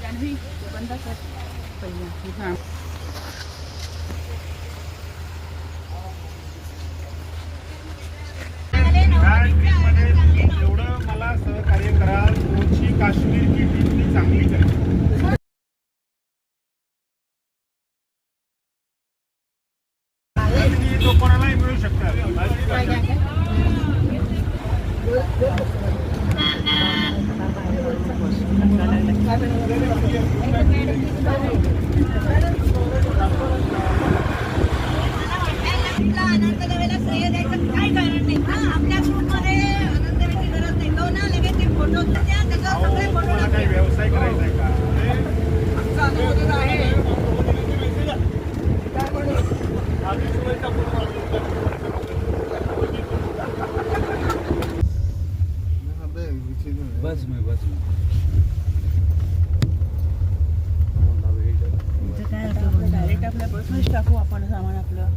जान्हवी बंद कर पहिला. एवढं मला सहकार्य कराल तुमची काश्मीर की टीम चांगली करेल. तो कोणालाही मिळू शकतात. अनंत नवेला श्रेय द्यायचं काय कारण नाही. आपल्या ग्रुपमध्ये अनंत नवेची गरज नाही. तो ना लगेच ते फोटो द्या, त्याच्यावर सगळे फोटो काही व्यवसाय करायचा आहे का? बस में काय डायरेक्ट आपल्या बसमध्येच टाकू आपण सामान आपलं.